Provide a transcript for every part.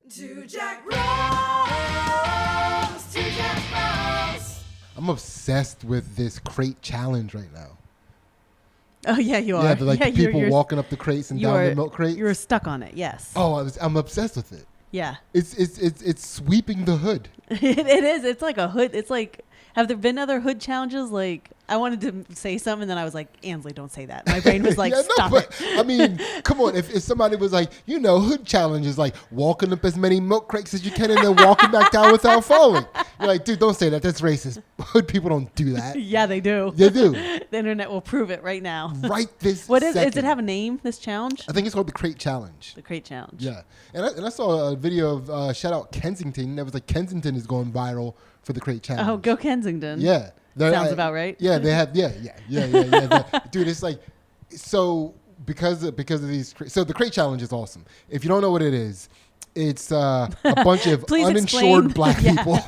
Two Jack Bros. Two Jack Bros. I'm obsessed with this crate challenge right now. Oh yeah, you are. Yeah, the people you're, walking up the crates and down the milk crates. You're stuck on it. Yes. Oh, I'm obsessed with it. Yeah. It's sweeping the hood. It is. It's like a hood. It's like, have there been other hood challenges? Like, I wanted to say something, and then I was like, Ansley, don't say that. My brain was like, stop it. I mean, come on. If somebody was like, hood challenge is like walking up as many milk crates as you can and then walking back down without falling. You're like, dude, don't say that. That's racist. Hood people don't do that. Yeah, they do. They do. The internet will prove it right now. Right this What is second. Does it have a name, this challenge? I think it's called the Crate Challenge. The Crate Challenge. Yeah. And I saw a video of shout out Kensington. That was like Kensington is going viral for the Crate Challenge. Oh, go Kensington. Yeah. Sounds about right. Yeah, they have. Yeah. Dude, it's like, so because of these. So the Crate Challenge is awesome. If you don't know what it is, it's a bunch of uninsured black people.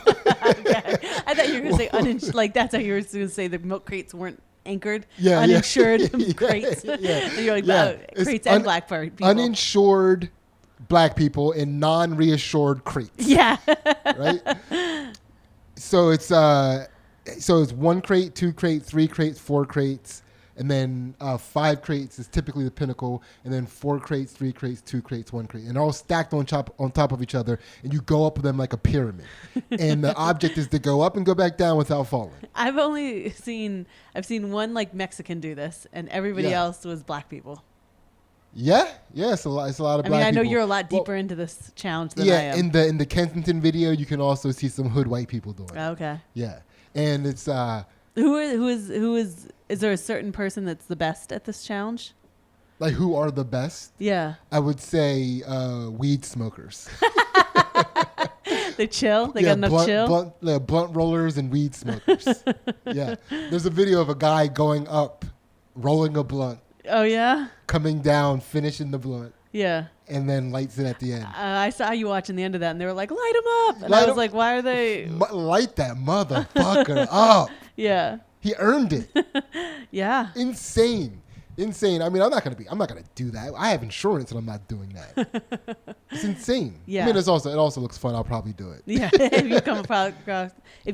Okay. I thought you were going to say uninsured. Like that's how you were going to say the milk crates weren't anchored. Yeah, uninsured crates. Yeah. And you're like, Yeah. crates and black people. Uninsured black people in non-reassured crates. Yeah. Right. So it's one crate, two crates, three crates, four crates, and then 5 crates is typically the pinnacle, and then 4 crates, 3 crates, 2 crates, 1 crate, and they're all stacked on top of each other, and you go up with them like a pyramid. And the object is to go up and go back down without falling. I've seen one like Mexican do this, and everybody else was black people. Yeah, it's a lot of black people. I know you're a lot deeper into this challenge than I am. in the Kensington video, you can also see some hood white people doing it. Okay. Yeah, and it's Is there a certain person that's the best at this challenge? like, who are the best? Yeah. I would say weed smokers. They chill. They got enough chill. Blunt rollers and weed smokers. Yeah. There's a video of a guy going up, rolling a blunt. Oh yeah. Coming down, finishing the blunt. Yeah. And then lights it at the end. I saw you watching the end of that, and they were like, "Light him up," and I was like, "Why are they light that motherfucker up?" Yeah. He earned it. Yeah. Insane. I mean, I'm not gonna do that. I have insurance and I'm not doing that. It's insane. Yeah. I mean, it also looks fun. I'll probably do it. Yeah. If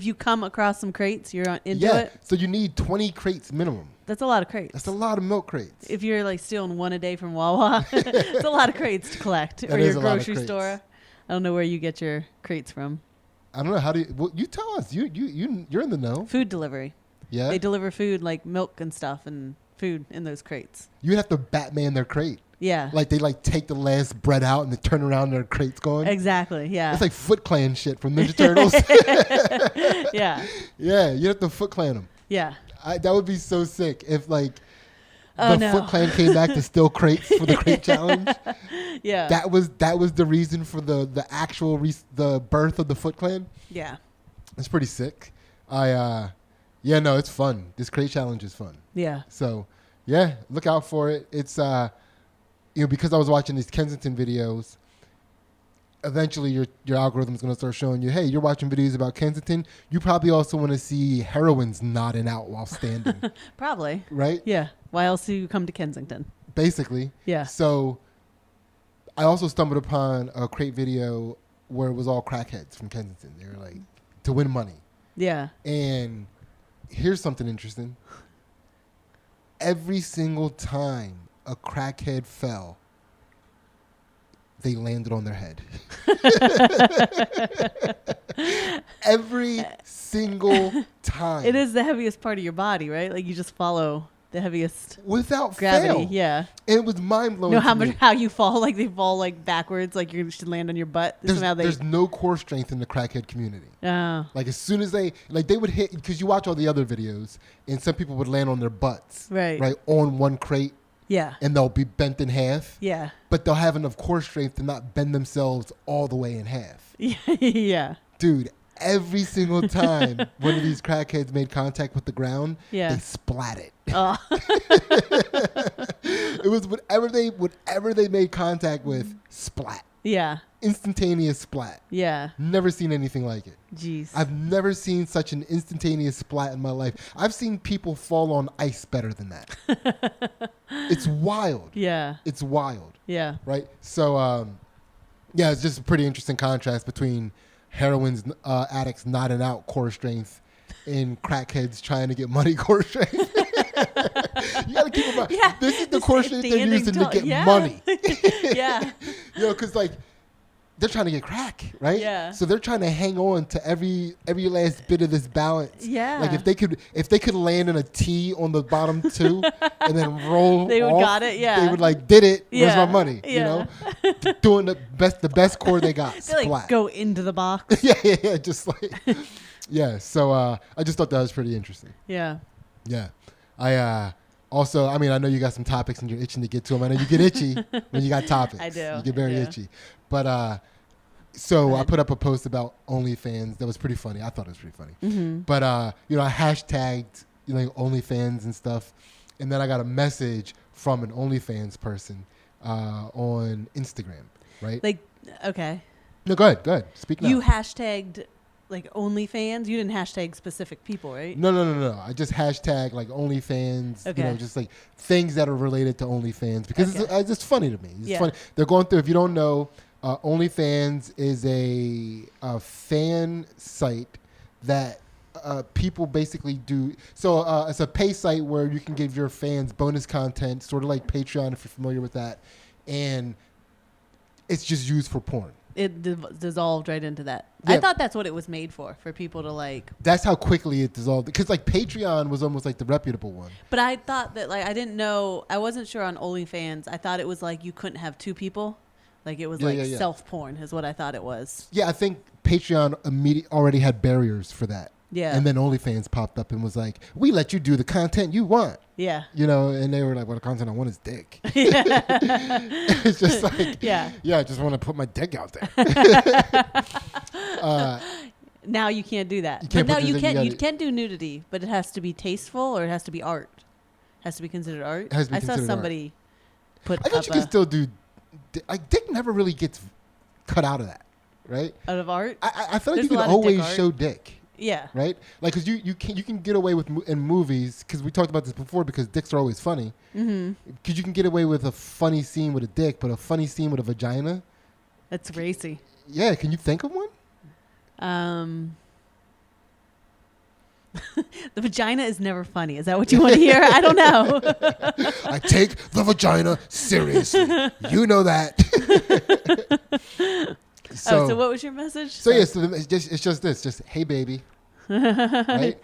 you come across some crates, you're into it. So you need 20 crates minimum. That's a lot of crates. That's a lot of milk crates. If you're like stealing one a day from Wawa, it's a lot of crates to collect. Or your grocery store. I don't know where you get your crates from. I don't know. How do you? Well, you tell us. You're in the know. Food delivery. Yeah. They deliver food like milk and stuff and food in those crates. You have to Batman their crate. Yeah. Like they take the last bread out and they turn around and their crate's going. Exactly. Yeah. It's like Foot Clan shit from Ninja Turtles. Yeah. Yeah. You have to Foot Clan them. Yeah. That would be so sick if Foot Clan came back to steal crates for the crate challenge. Yeah. That was the reason for the actual the birth of the Foot Clan. Yeah. It's pretty sick. It's fun. This crate challenge is fun. Yeah. So, yeah, look out for it. It's because I was watching these Kensington videos, eventually your algorithm is going to start showing you, hey, you're watching videos about Kensington. You probably also want to see heroines nodding out while standing. Probably. Right? Yeah. Why else do you come to Kensington? Basically. Yeah. So I also stumbled upon a crate video where it was all crackheads from Kensington. They were like, to win money. Yeah. And here's something interesting. Every single time a crackhead fell, they landed on their head. Every single time. It is the heaviest part of your body, right? Like you just follow the heaviest without gravity. fail. Yeah. And it was mind blowing. You know how you fall? Like they fall like backwards, like you should land on your butt. There's no core strength in the crackhead community. Oh. Like as soon as they would hit, because you watch all the other videos, and some people would land on their butts. Right. Right on one crate. Yeah. And they'll be bent in half. Yeah. But they'll have enough core strength to not bend themselves all the way in half. Yeah. Dude, every single time one of these crackheads made contact with the ground, they splat it. Oh. It was whatever they made contact with, splat. Yeah. Instantaneous splat. Yeah. Never seen anything like it. Jeez. I've never seen such an instantaneous splat in my life. I've seen people fall on ice better than that. It's wild. Yeah. It's wild. Yeah. Right? So Yeah, it's just a pretty interesting contrast between heroin addicts nodding out core strength and crackheads trying to get money core strength. You got to keep in mind, this is the core strength they're using to get money. Yeah. Because like they're trying to get crack, right? Yeah. So they're trying to hang on to every last bit of this balance. Yeah. Like if they could land in a T on the bottom two and then roll, They would off, got it. Yeah. They would like did it. Where's Yeah. my money? Yeah. You know, doing the best core they got. They like Splat. go into the box. yeah. Just like So I just thought that was pretty interesting. Yeah. Yeah. Also, I mean, I know you got some topics and you're itching to get to them. I know you get itchy when you got topics. I do. You get very itchy. But so I put up a post about OnlyFans that was pretty funny. I thought it was pretty funny. Mm-hmm. But I hashtagged OnlyFans and stuff, and then I got a message from an OnlyFans person on Instagram. Right? Like, okay. No, go ahead. Speak now. You hashtagged like OnlyFans. You didn't hashtag specific people, right? No. I just hashtag like OnlyFans. Okay. Just like things that are related to OnlyFans because it's just funny to me. It's funny. They're going through. If you don't know, OnlyFans is a fan site that people basically do. So it's a pay site where you can give your fans bonus content, sort of like Patreon if you're familiar with that, and it's just used for porn. It dissolved right into that. Yeah. I thought that's what it was made for people to like. That's how quickly it dissolved. Because like Patreon was almost like the reputable one. But I thought that like I didn't know. I wasn't sure on OnlyFans. I thought it was like you couldn't have two people. Like it was self porn is what I thought it was. Yeah, I think Patreon already had barriers for that. Yeah. And then OnlyFans popped up and was like, we let you do the content you want. Yeah. And they were like, well, the content I want is dick. Yeah. It's just like, yeah, I just want to put my dick out there. now you can't do that. You can do nudity, but it has to be tasteful or it has to be art. It has to be considered art. It has to be I saw considered somebody put I thought up you could still do, like dick never really gets cut out of that, right? out of art. I feel like There's you a can lot of dick always art. show dick. Yeah. Right? Like, because you can get away with in movies, because we talked about this before, because dicks are always funny. Mm-hmm. Because you can get away with a funny scene with a dick, but a funny scene with a vagina. That's racy. Yeah, can you think of one? The vagina is never funny. Is that what you want to hear? I don't know. I take the vagina seriously. You know that. So what was your message? So it's just this. Just, hey, baby. Right?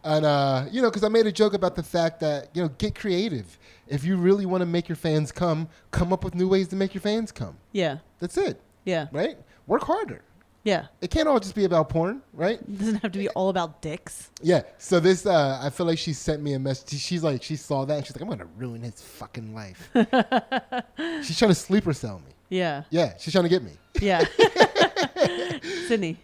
And, because I made a joke about the fact that, get creative. If you really want to make your fans come up with new ways to make your fans come. Yeah. That's it. Yeah. Right? Work harder. Yeah. It can't all just be about porn, right? It doesn't have to be all about dicks. Yeah. So this, I feel like she sent me a message. She's like, she saw that and she's like, I'm going to ruin his fucking life. She's trying to sleeper cell me. Yeah. Yeah. She's trying to get me. Yeah. Sydney.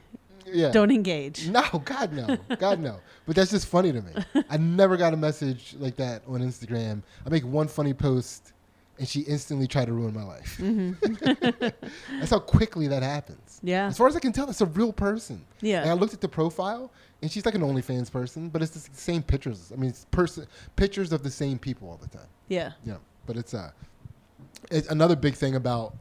Yeah. Don't engage. No, God, no. God, no. But that's just funny to me. I never got a message like that on Instagram. I make one funny post and she instantly tried to ruin my life. Mm-hmm. That's how quickly that happens. Yeah. As far as I can tell, that's a real person. Yeah. And I looked at the profile and she's like an OnlyFans person, but it's the same pictures. I mean, it's pictures of the same people all the time. Yeah. Yeah. But it's another big thing about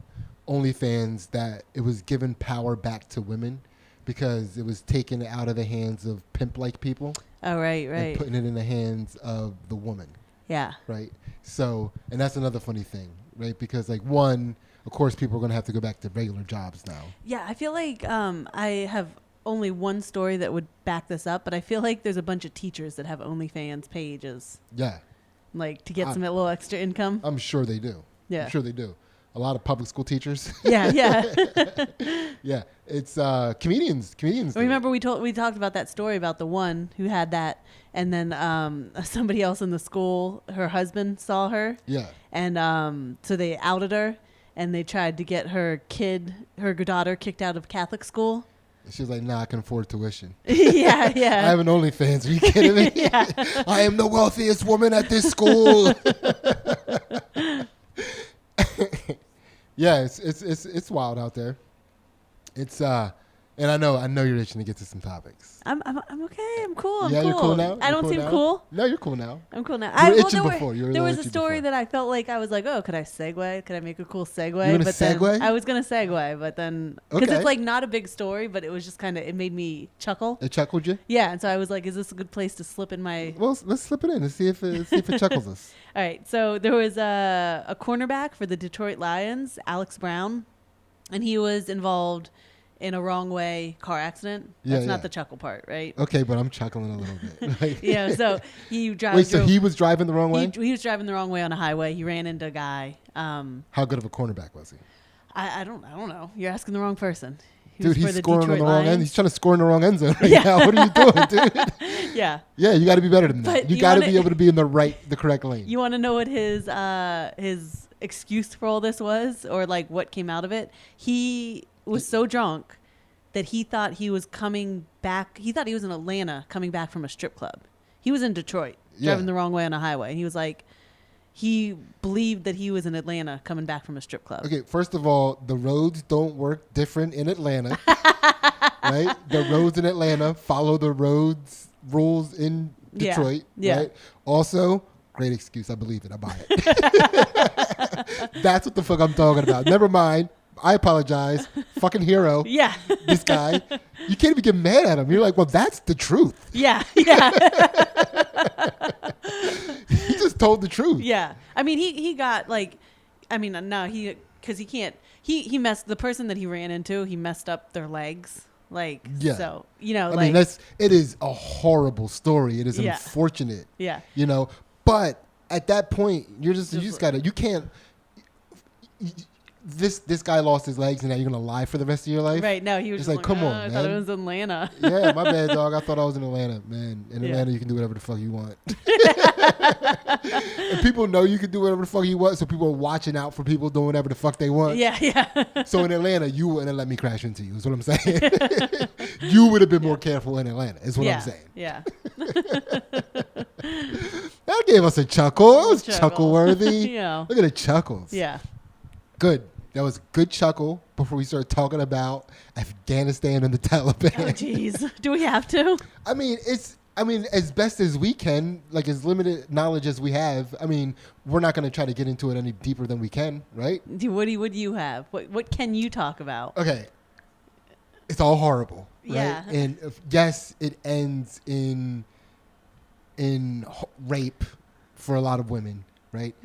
OnlyFans that it was given power back to women because it was taken out of the hands of pimp-like people. Oh, right. And putting it in the hands of the woman. Yeah. Right. So, and that's another funny thing, right? Because like one, of course, people are going to have to go back to regular jobs now. Yeah. I feel like I have only one story that would back this up, but I feel like there's a bunch of teachers that have OnlyFans pages. Yeah. Like to get some little extra income. I'm sure they do. Yeah. I'm sure they do. A lot of public school teachers. Yeah. Yeah. It's comedians. Remember we talked about that story about the one who had that, and then somebody else in the school, her husband saw her. Yeah. And so they outed her, and they tried to get her daughter kicked out of Catholic school. She was like, nah, I can afford tuition. Yeah. I have an OnlyFans. Are you kidding me? Yeah. I am the wealthiest woman at this school. Yeah, it's wild out there. It's And I know you're itching to get to some topics. I'm okay. I'm cool. I'm Yeah, cool. you're cool now? I You're don't cool seem now? cool. No, you're cool now. I'm cool now. You were itching before. You were there was a itching story before. that I felt like I was like, oh, could I segue? Could I make a cool segue? You gonna but segue? Then I was gonna segue, but then because Okay. it's like not a big story, but it was just kind of it made me chuckle. It chuckled you? Yeah, and so I was like, is this a good place to slip in my? Well, let's slip it in and see if it chuckles us. All right, so there was a cornerback for the Detroit Lions, Alex Brown, and he was involved in a wrong way car accident. That's not the chuckle part, right? Okay, but I'm chuckling a little bit. Like, Yeah, so he drives. Wait, so he was driving the wrong way? He was driving the wrong way on a highway. He ran into a guy. How good of a cornerback was he? I don't know. You're asking the wrong person. He Dude, was for he's the scoring on Detroit the wrong end. Lions. He's trying to score in the wrong end zone right now. What are you doing, dude? Yeah. Yeah, you got to be better than that. But You you got to wanna- be able to be in the correct lane. You want to know what his excuse for all this was, or like what came out of it? He was so drunk that he thought he was coming back. He thought he was in Atlanta coming back from a strip club. He was in Detroit driving the wrong way on a highway. And he was like, he believed that he was in Atlanta coming back from a strip club. Okay, first of all, the roads don't work different in Atlanta, right? The roads in Atlanta follow the roads rules in Detroit, Yeah. right? Also, great excuse. I believe it. I buy it. That's what the fuck I'm talking about. Never mind. I apologize. Fucking hero. Yeah. This guy. You can't even get mad at him. You're like, well, that's the truth. Yeah. He just told the truth. Yeah. I mean, he got like, I mean, no, because he can't, he messed, the person that he ran into, he messed up their legs. Like, Yeah. so, you know, I like, mean, it is a horrible story. It is Yeah. unfortunate. yeah. You know, but at that point, you just gotta, you can't, this guy lost his legs and now you're gonna lie for the rest of your life? Right. No, he was It's just like, come on, I thought it man. was Atlanta. Yeah, my bad, dog. I thought I was in Atlanta, man. In Yeah. Atlanta, you can do whatever the fuck you want. And people know you can do whatever the fuck you want, so people are watching out for people doing whatever the fuck they want. Yeah. Yeah. So in Atlanta, you wouldn't have let me crash into you, is what I'm saying. You would have been more careful in Atlanta, is what yeah. I'm saying. Yeah. That gave us a chuckle. It was Chuckle. chuckle-worthy. You know. Look at the chuckles. Yeah. Good. That was a good chuckle before we start talking about Afghanistan and the Taliban. Oh, jeez. Do we have to? I mean, as best as we can, like as limited knowledge as we have. I mean, we're not going to try to get into it any deeper than we can, right? What do you have? What can you talk about? Okay. It's all horrible, right? Yeah. And yes, it ends in rape for a lot of women, right?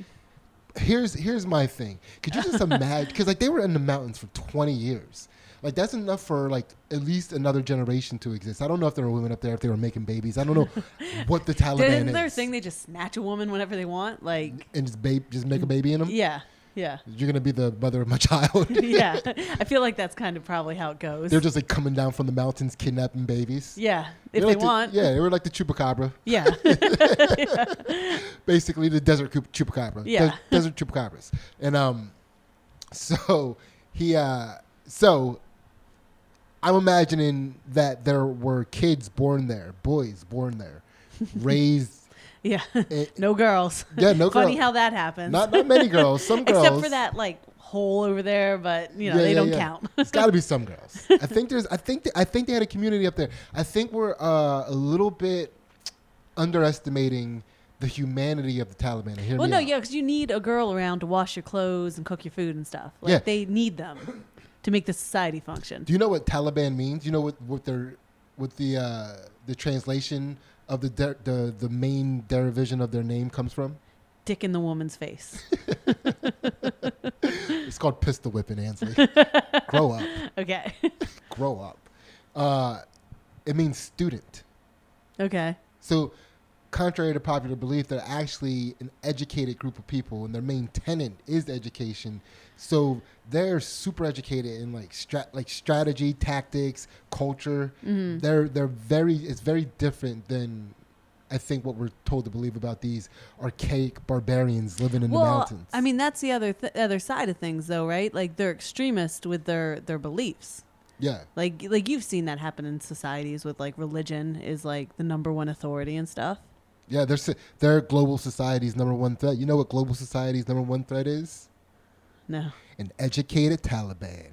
Here's my thing. Could you just imagine? Because like they were in the mountains for 20 years. Like that's enough for like at least another generation to exist. I don't know if there were women up there if they were making babies. I don't know what the Taliban Isn't is. there a thing they just snatch a woman whenever they want? Like, And just make a baby in them. yeah. Yeah. You're gonna be the mother of my child. Yeah. I feel like that's kind of probably how it goes. They're just like coming down from the mountains, kidnapping babies. yeah. If They're they like want. yeah, they were like the chupacabra. Yeah. Basically the desert chupacabra. Yeah. Desert chupacabras. And so so I'm imagining that there were kids born there, boys born there, raised. Yeah. Eh, No girls. Yeah, no Funny girls. how that happens. Not many girls. Some girls. Except for that like hole over there, but you know, they don't count. It's got to be some girls. I think they had a community up there. I think we're a little bit underestimating the humanity of the Taliban. Hear Well, me no, out. yeah, because you need a girl around to wash your clothes and cook your food and stuff. Like Yeah. they need them to make the society function. Do you know what Taliban means? You know what the translation of the main derivation of their name comes from? Dick in the woman's face. It's called pistol whipping, Ansley. Grow up. Okay. Grow up. It means student. Okay. So, contrary to popular belief, they're actually an educated group of people, and their main tenet is education. So they're super educated in like strategy, tactics, culture. Mm-hmm. It's very different than I think what we're told to believe about these archaic barbarians living in the mountains. I mean, that's the other side of things, though, right? Like they're extremist with their beliefs. Yeah. Like you've seen that happen in societies with like religion is like the number one authority and stuff. Yeah, they're global society's number one threat. You know what global society's number one threat is? No. An educated Taliban.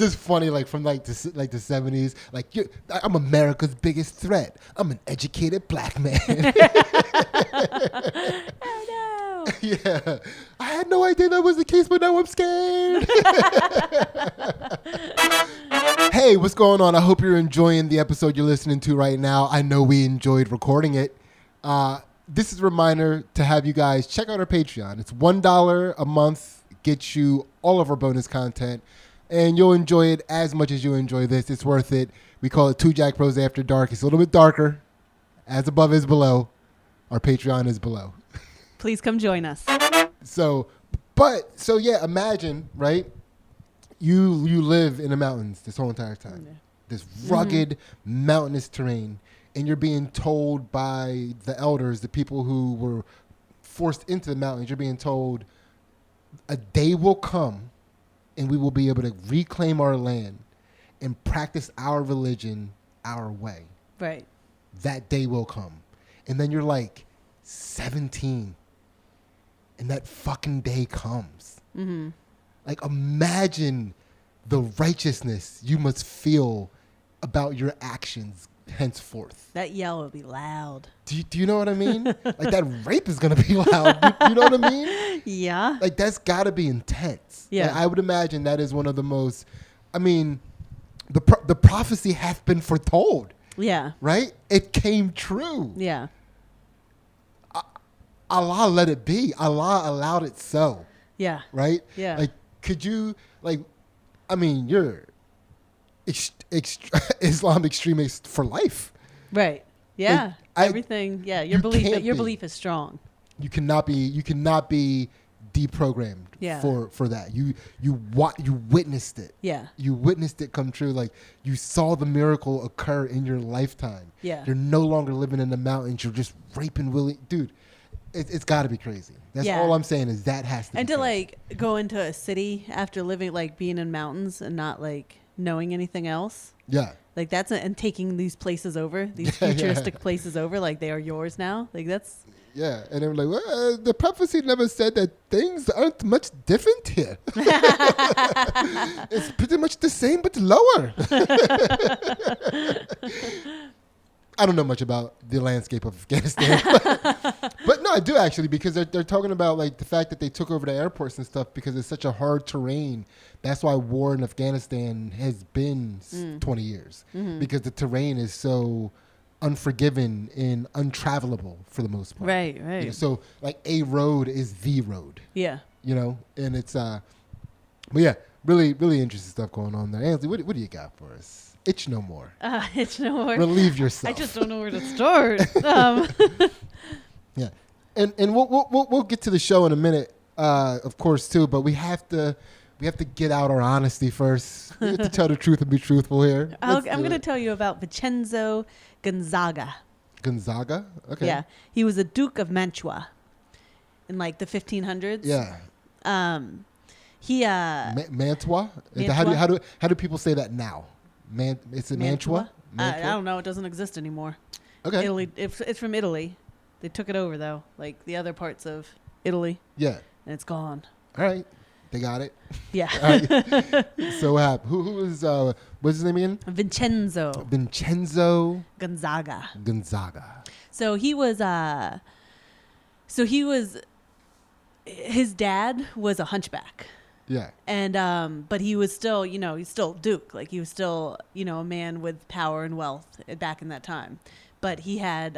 just funny, like from like the 70s. Like I'm America's biggest threat. I'm an educated black man. Oh no. Yeah, I had no idea that was the case, but now I'm scared. Hey, what's going on? I hope you're enjoying the episode you're listening to right now. I know we enjoyed recording it. This is a reminder to have you guys check out our Patreon. It's $1 a month, gets you all of our bonus content, and you'll enjoy it as much as you enjoy this. It's worth it. We call it Two Jack Pros After Dark. It's a little bit darker. As above is below. Our Patreon is below. Please come join us. So yeah, imagine, right? You live in the mountains this whole entire time. Yeah. This rugged, mountainous terrain. And you're being told by the elders, the people who were forced into the mountains, you're being told a day will come and we will be able to reclaim our land and practice our religion our way. Right. That day will come. And then you're like 17 and that fucking day comes. Mm-hmm. Like, imagine the righteousness you must feel about your actions henceforth. That yell will be loud. Do you know what I mean? Like, that rape is going to be loud. You know what I mean? Yeah. Like, that's got to be intense. Yeah. Like, I would imagine that is one of the most, I mean, the prophecy hath been foretold, Yeah. right? It came true. Yeah. Allah let it be. Allah allowed it so, Yeah. right? Yeah. Like, could you, like, I mean, you're Islam extremist for life. Right. Yeah. Like, Everything. Yeah. you can't Your be. belief is strong. You cannot be deprogrammed Yeah. for that. You witnessed it. Yeah. You witnessed it come true. Like, you saw the miracle occur in your lifetime. Yeah. You're no longer living in the mountains. You're just raping Willie. Dude, it's got to be crazy. That's Yeah. all I'm saying is that has to And be to crazy. like go into a city after living, like being in mountains and not like knowing anything else. Yeah. Like and taking these places over, these Yeah, yeah. futuristic places over, like they are yours now. Like that's, Yeah. And they're like, well, the prophecy never said that things aren't much different here. It's pretty much the same, but lower. I don't know much about the landscape of Afghanistan, but no, I do actually, because they're talking about like the fact that they took over the airports and stuff because it's such a hard terrain. That's why war in Afghanistan has been 20 years because the terrain is so unforgiving and untravelable for the most part. right. You know, so like a road is the road, Yeah. you know, and it's but yeah, really, really interesting stuff going on there. Ansley, what do you got for us? Itch no more. It's no more. Relieve yourself. I just don't know where to start. Yeah, and we'll get to the show in a minute, of course too. But we have to get out our honesty first. We have to tell the truth and be truthful here. I'm going to tell you about Vincenzo Gonzaga. Gonzaga. Okay. Yeah, he was a Duke of Mantua in like the 1500s. Yeah. He Mantua. Mantua? How do people say that now? It's a Mantua. I don't know. It doesn't exist anymore. Okay. Italy. It's from Italy. They took it over though, like the other parts of Italy, Yeah. and it's gone. All right. They got it. Yeah. All right. So who is what's his name again? Vincenzo Gonzaga. So he was his dad was a hunchback. Yeah. And but he was still, he's still Duke. Like he was still, a man with power and wealth back in that time. But he had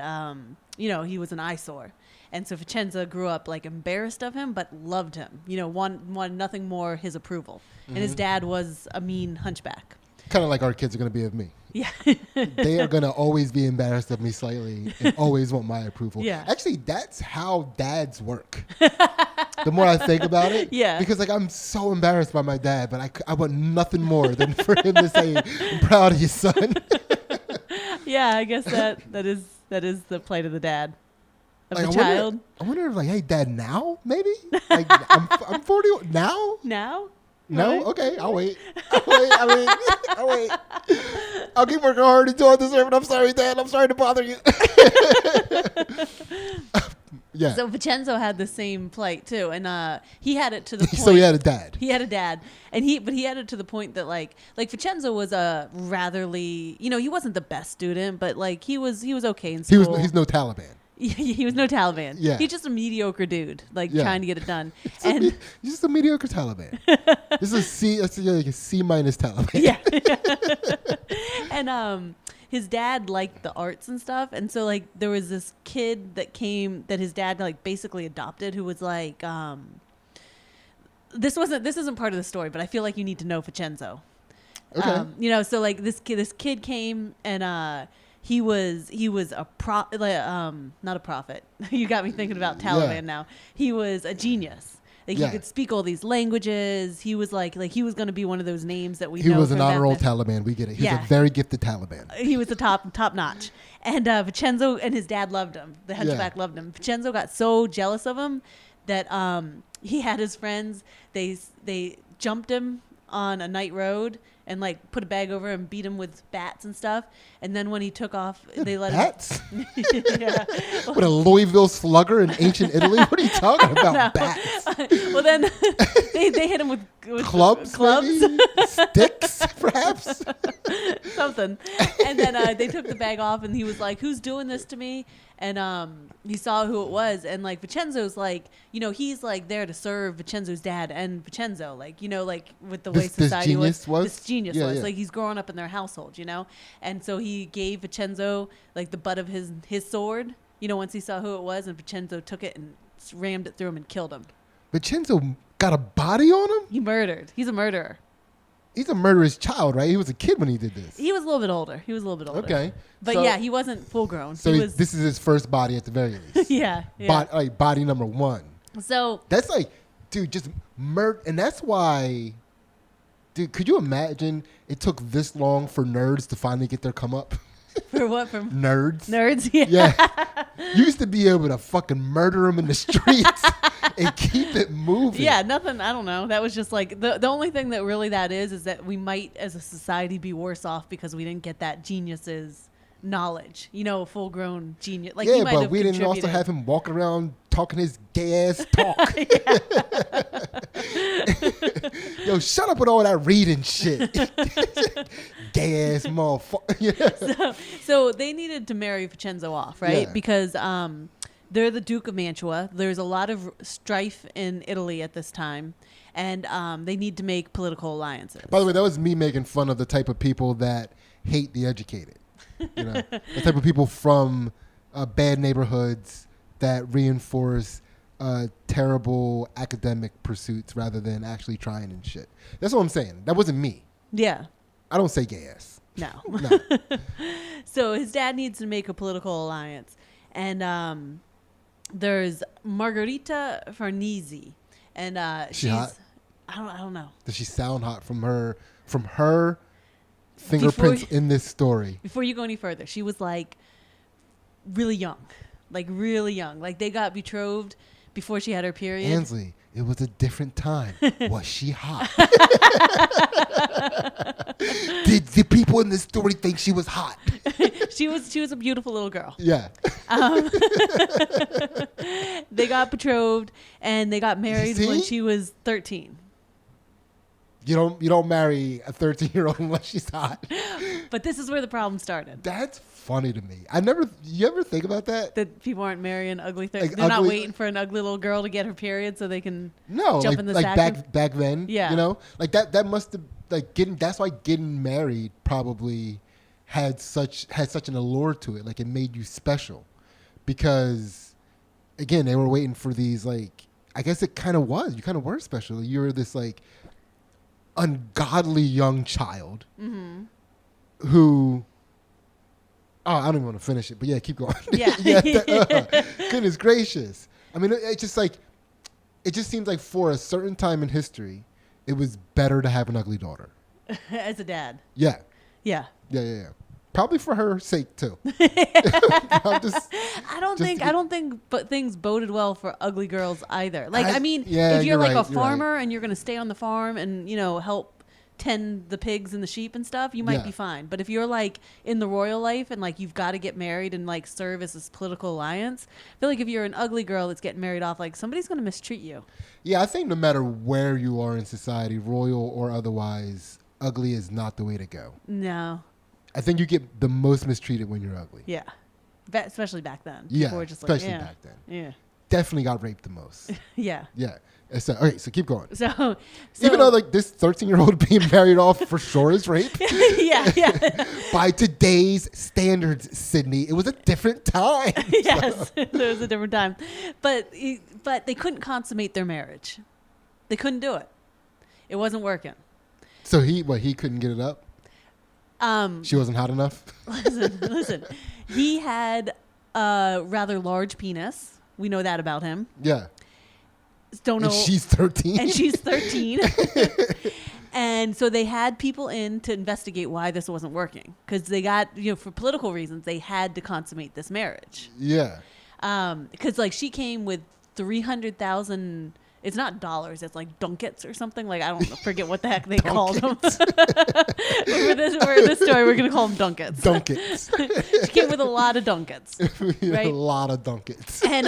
he was an eyesore. And so Vincenzo grew up like embarrassed of him, but loved him. Wanted nothing more his approval. And his dad was a mean hunchback. Kind of like our kids are going to be of me. Yeah. They are going to always be embarrassed of me slightly and always want my approval. Yeah. Actually, that's how dads work. The more I think about it. Yeah. Because like I'm so embarrassed by my dad, but I want nothing more than for him to say, I'm proud of you, son. Yeah, I guess that is the plight of the dad. Of Like, the child. I wonder if like, hey, dad, now maybe? Like I'm 40 now? Now? No? Right? Okay, I'll wait. I'll wait. I'll keep working hard until I deserve it. I'm sorry, Dad. I'm sorry to bother you. Yeah. So Vincenzo had the same plight too, and he had it to the point. So he had a dad. He had a dad, and he had it to the point that like Vincenzo was a ratherly, he wasn't the best student, but like he was okay in school. He's no Taliban. He was no Taliban. Yeah. He's just a mediocre dude, trying to get it done. He's just a mediocre Taliban. This is a C. That's like a C- Taliban. Yeah. And his dad liked the arts and stuff, and so like there was this kid that his dad like basically adopted, who was like this isn't part of the story, but I feel like you need to know Vincenzo. Okay. So like this kid came, and he was a not a prophet. You got me thinking about Taliban now. He was a genius. Like he could speak all these languages. He was like he was going to be one of those names that we know. He was an from honor roll that. Taliban. We get it. He's a very gifted Taliban. He was the top notch. And Vincenzo and his dad loved him. The hunchback loved him. Vincenzo got so jealous of him that he had his friends. They jumped him on a night road and like put a bag over him and beat him with bats and stuff. And then when he took off, they let bats? him. Yeah. What, a Louisville slugger in ancient Italy? What are you talking about? Bats? Well, then they hit him with Clubs? Maybe? Sticks, perhaps? Something. And then they took the bag off, and he was like, "Who's doing this to me?" And he saw who it was, and like Vincenzo's like, he's like there to serve Vincenzo's dad and Vincenzo, like like with the way society was. This genius was like he's growing up in their household, and so he gave Vincenzo like the butt of his sword, once he saw who it was, and Vincenzo took it and rammed it through him and killed him. Vincenzo got a body on him? He murdered. He's a murderer. He's a murderous child, right? He was a kid when he did this. He was a little bit older. Okay. But so, yeah, he wasn't full grown. So this is his first body at the very least. Yeah. Body number one. So that's like, dude, just murder. And that's why, dude, could you imagine it took this long for nerds to finally get their come up? For what? From nerds? Nerds, yeah. Yeah. You used to be able to fucking murder them in the streets and keep it moving. Yeah, nothing, I don't know. That was just like, the only thing that really that is that we might, as a society, be worse off because we didn't get that genius's knowledge. Full grown genius. Like, yeah, but we didn't also have him walking around talking his gay ass talk. Yo, shut up with all that reading shit. Gay ass motherfucker. So they needed to marry Vincenzo off, right? Yeah. Because they're the Duke of Mantua. There's a lot of strife in Italy at this time, and they need to make political alliances. By the way, that was me making fun of the type of people that hate the educated. The type of people from bad neighborhoods that reinforce terrible academic pursuits rather than actually trying and shit. That's what I'm saying. That wasn't me. Yeah. I don't say gay ass. No. No. So his dad needs to make a political alliance. And there's Margherita Farnese. And she's hot? I don't know. Does she sound hot from her fingerprints in this story? Before you go any further, she was like really young. Like really young. Like they got betrothed before she had her period. Ansley, it was a different time. Was she hot? Did the people in this story think she was hot? She was a beautiful little girl. Yeah. They got betrothed and they got married when she was 13. You don't marry a 13-year-old unless she's hot. But this is where the problem started. That's funny to me. You ever think about that? That people aren't marrying ugly things. Like They're not ugly- waiting for an ugly little girl to get her period so they can No, jump like, in the like sack. back then. Yeah. Like that must have that's why getting married probably had such an allure to it. Like it made you special, because again they were waiting for these, like, I guess it kind of was. You kind of were special. You were this like ungodly young child who. Oh, I don't even want to finish it, but yeah, keep going. Yeah. Goodness gracious. I mean, it just seems like for a certain time in history, it was better to have an ugly daughter. As a dad. Yeah. Yeah. Yeah. Probably for her sake too. I don't think but things boded well for ugly girls either. Like, if you're like a farmer and you're going to stay on the farm and, help tend the pigs and the sheep and stuff, you might be fine. But if you're like in the royal life and like you've got to get married and like serve as this political alliance, I feel like if you're an ugly girl that's getting married off, like somebody's going to mistreat you. Yeah, I think no matter where you are in society, royal or otherwise, ugly is not the way to go. No. I think you get the most mistreated when you're ugly. Yeah. Especially back then. Yeah, People were just especially like, back then. Yeah. Definitely got raped the most. Yeah. Yeah. So, okay, so keep going. So Even though like this 13-year-old being married off for sure is rape. yeah. By today's standards, Sydney, it was a different time. Yes, it was a different time. But they couldn't consummate their marriage. They couldn't do it. It wasn't working. So he couldn't get it up? She wasn't hot enough? Listen. He had a rather large penis. We know that about him. Yeah. Don't know. And she's 13. And she's 13. And so they had people in to investigate why this wasn't working. Because they got, for political reasons, they had to consummate this marriage. Yeah. Because, like, she came with 300,000... It's not dollars. It's like ducats or something. Like, I don't forget what the heck they called them. For this story, we're going to call them ducats. Ducats. She came with a lot of ducats. Right? A lot of ducats. And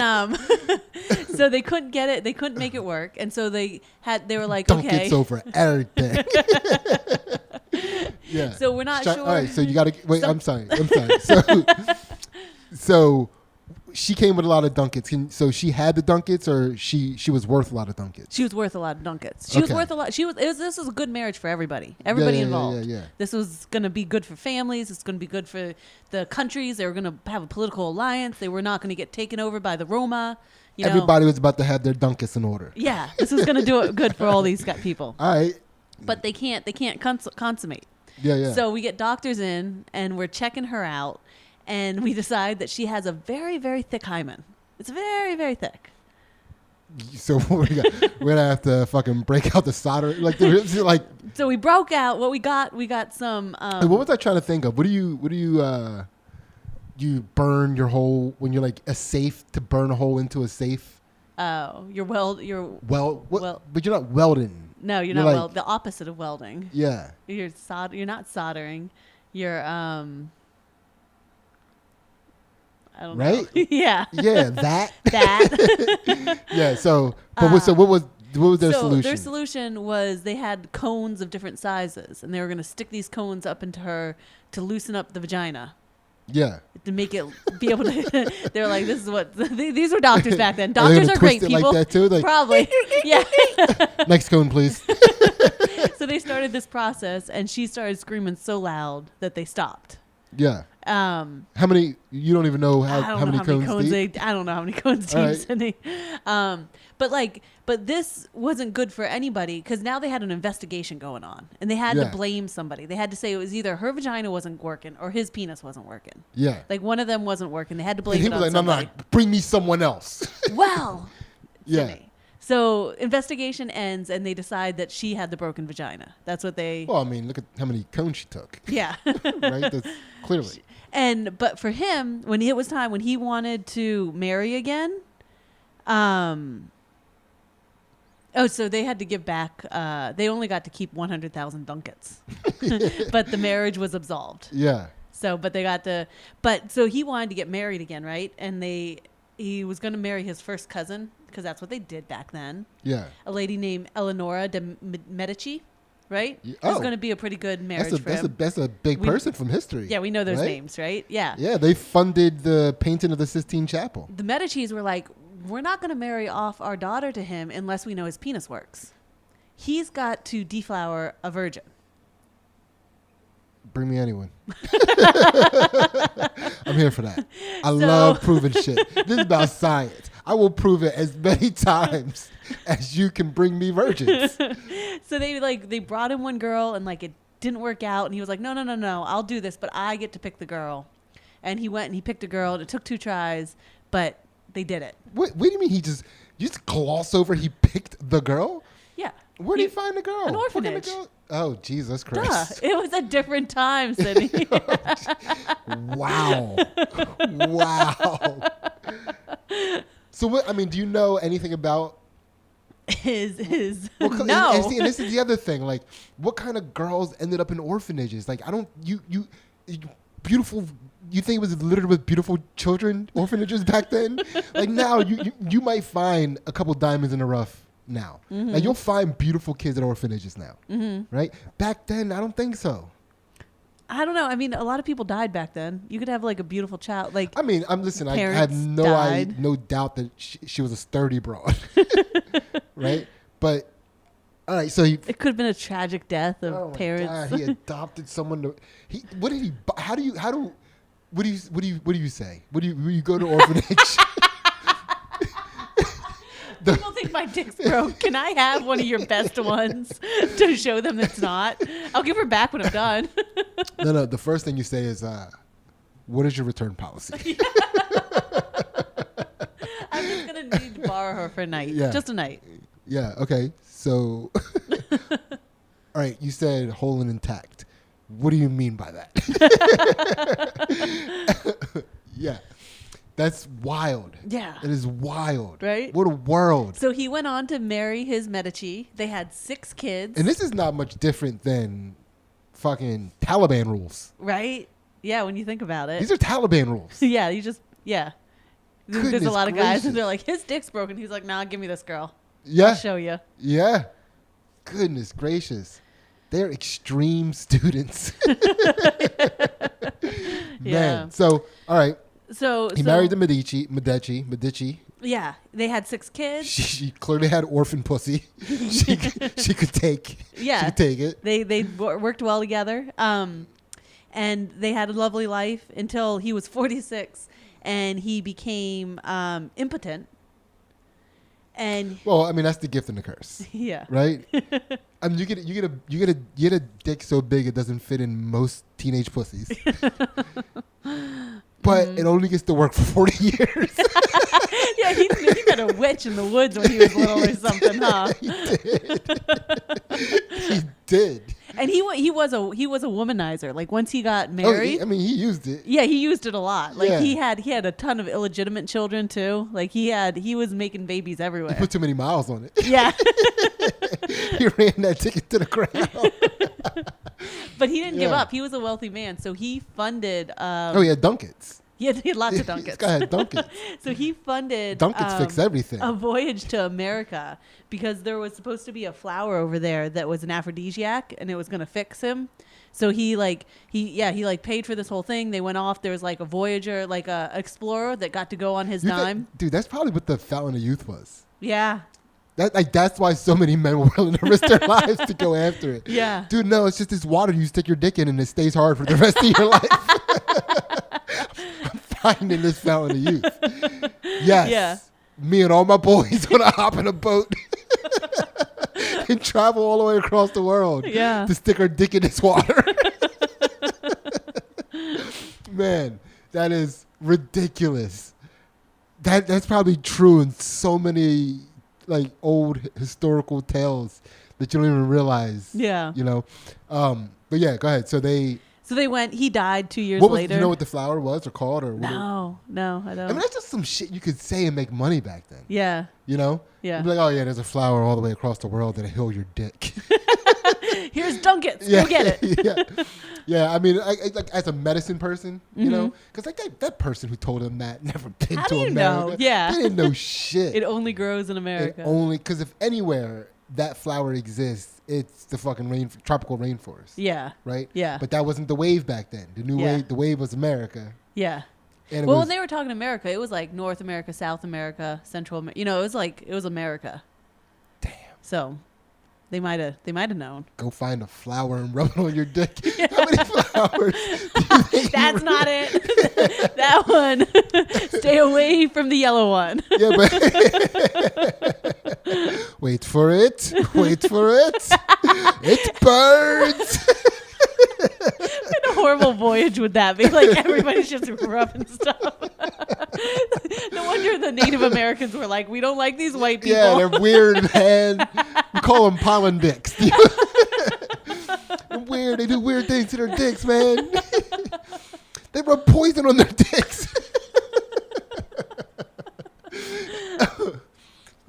so they couldn't get it. They couldn't make it work. And so they were like, Ducats okay. over everything. Yeah. So we're not sure. All right. So you got to wait. I'm sorry. So she came with a lot of ducats. So she had the ducats, or she was worth a lot of ducats. She was worth a lot of ducats. She was worth a lot. This was a good marriage for everybody. Everybody involved. Yeah. This was going to be good for families. It's going to be good for the countries. They were going to have a political alliance. They were not going to get taken over by the Roma. Everybody was about to have their ducats in order. Yeah, this was going to do it good for all these people. All right. But they can't consummate. Yeah. So we get doctors in, and we're checking her out, and we decide that she has a very, very thick hymen. It's very, very thick. So we're gonna have to fucking break out the solder. So we broke out what we got. We got some. What was I trying to think of? What do you burn your hole when you're like a safe to burn a hole into a safe? Oh, but you're not welding. No, you're not welding. The opposite of welding. Yeah. You're not soldering. You're I don't know. Right? Yeah. Yeah, that. Yeah. So, what was their solution? Their solution was they had cones of different sizes, and they were going to stick these cones up into her to loosen up the vagina. Yeah. To make it be able to. They were like, "This is what these were doctors back then. Doctors are great people." Like that too? Probably. Yeah. Next cone, please. So they started this process, and she started screaming so loud that they stopped. Yeah. How many? You don't even know how many cones deep? I don't know how many cones deep, Right. Sydney. But this wasn't good for anybody because now they had an investigation going on, and they had to blame somebody. They had to say it was either her vagina wasn't working or his penis wasn't working. Yeah. Like one of them wasn't working. They had to blame And he it was on like, somebody. No, bring me someone else. Well, Yeah. Sydney. So investigation ends, and they decide that she had the broken vagina. That's what they. Well, I mean, look at how many cones she took. Yeah. Right. That's clearly. But for him, when it was time, when he wanted to marry again, so they had to give back. They only got to keep 100,000 ducats, but the marriage was absolved. Yeah. So he wanted to get married again, right? And he was going to marry his first cousin because that's what they did back then. Yeah. A lady named Eleonora de Medici. Right? Yeah. It's going to be a pretty good marriage for him. That's a big person from history. Yeah, we know those names, right? Yeah. Yeah, they funded the painting of the Sistine Chapel. The Medicis were like, we're not going to marry off our daughter to him unless we know his penis works. He's got to deflower a virgin. Bring me anyone. I'm here for that. I love proving shit. This is about science. I will prove it as many times as you can bring me virgins. So they brought in one girl and it didn't work out. And he was like, no, I'll do this, but I get to pick the girl. And he went and he picked a girl. And it took 2 tries, but they did it. What do you mean you just gloss over he picked the girl? Yeah. Where did he find the girl? An orphanage. Oh, Jesus Christ. Duh. It was a different time, Sydney. Wow. So do you know anything about is Well, no. and see, and this is the other thing. Like, what kind of girls ended up in orphanages? Like, I don't. You beautiful. You think it was littered with beautiful children orphanages back then? Like now, you might find a couple diamonds in the rough now. Mm-hmm. Like you'll find beautiful kids at orphanages now, right? Back then, I don't think so. I don't know. I mean, a lot of people died back then. You could have like a beautiful child. Like, I mean, I have parents no died. doubt that she was a sturdy broad, right? But all right, so it could have been a tragic death of oh my parents. God, he adopted someone. What did he? How do you? What do you say? When you go to orphanage? People think my dick's broke. Can I have one of your best ones to show them it's not? I'll give her back when I'm done. No. The first thing you say is, "What is your return policy?" I'm just gonna need to borrow her for a night, just a night. Yeah. Okay. So, all right. You said whole and intact. What do you mean by that? Yeah. That's wild. Yeah. It is wild. Right? What a world. So he went on to marry his Medici. They had 6 kids. And this is not much different than fucking Taliban rules. Right? Yeah, when you think about it. These are Taliban rules. Yeah, There's Goodness a lot of guys gracious. and they're like, his dick's broken. He's like, nah, give me this girl. Yeah. I'll show you. Yeah. Goodness gracious. They're extreme students. Man. Yeah. So, all right. So He married the Medici. Yeah, they had 6 kids. She clearly had orphan pussy. She could take. Yeah. She could take it. They worked well together. And they had a lovely life until he was 46 and he became impotent. And Well, I mean, that's the gift and the curse, yeah. right? I mean, you get a dick so big it doesn't fit in most teenage pussies. But it only gets to work for 40 years. Yeah, he met a witch in the woods when he was little or something, huh? He did. He did. And he was a womanizer. Like once he got Oh, married, he used it. yeah, he used it a lot. Like Yeah. he had a ton of illegitimate children too. Like he was making babies He everywhere. put too many miles on it. Yeah. He ran that ticket to the ground. But he didn't give Yeah. up. He was a wealthy man, so he funded. Oh, he had Dunkets. He had lots of This Dunkets. guy had Dunkets. So he funded Dunkets fix everything. a voyage to America because there was supposed to be a flower over there that was an aphrodisiac and it was going to fix him. So he paid for this whole thing. They went off. There was like a voyager, like a explorer that got to go on his dime. Dude, that's probably what the Fountain of Youth was. Yeah. That's why so many men were willing to risk their lives to go after it. Yeah. Dude, no, it's just this water you stick your dick in and it stays hard for the rest of your life. I'm finding this Fountain of Youth. Yes. Yeah. Me and all my boys gonna hop in a boat and travel all the way across the world Yeah. to stick our dick in this water. Man, that is ridiculous. That's probably true in so many like old historical tales that you don't even realize. Yeah. You know? But yeah, go ahead. So they went. He died 2 years what was, later. do you know what the flower was or called or what No, I don't. I mean that's just some shit you could say and make money back then. Yeah. You know? Yeah. You'd be like, oh yeah, there's a flower all the way across the world that'll heal your dick. Here's Dunkets. Go get it. Yeah. Yeah, I mean, I like as a medicine person, you know, because like that person who told him that never been How to do you America. know? Yeah. They didn't know shit. It only grows in America. Because if anywhere that flower exists, it's the fucking tropical rainforest. Yeah. Right? Yeah. But that wasn't the wave back then. The new wave, the wave was America. Yeah. And Well, when they were talking America, it was like North America, South America, Central America. You know, it was America. Damn. So they might have known. Go find a flower and rub it on your dick. How many flowers? That's not it. That one. Stay away from the yellow one. Yeah, but wait for it. Wait for it. It burns. What a horrible voyage would that be? Like everybody's just rubbing stuff. No wonder the Native Americans were like, we don't like these white people. Yeah, they're weird, man. We call them pollen dicks. They're weird. They do weird things to their dicks, man. They rub poison on their dicks.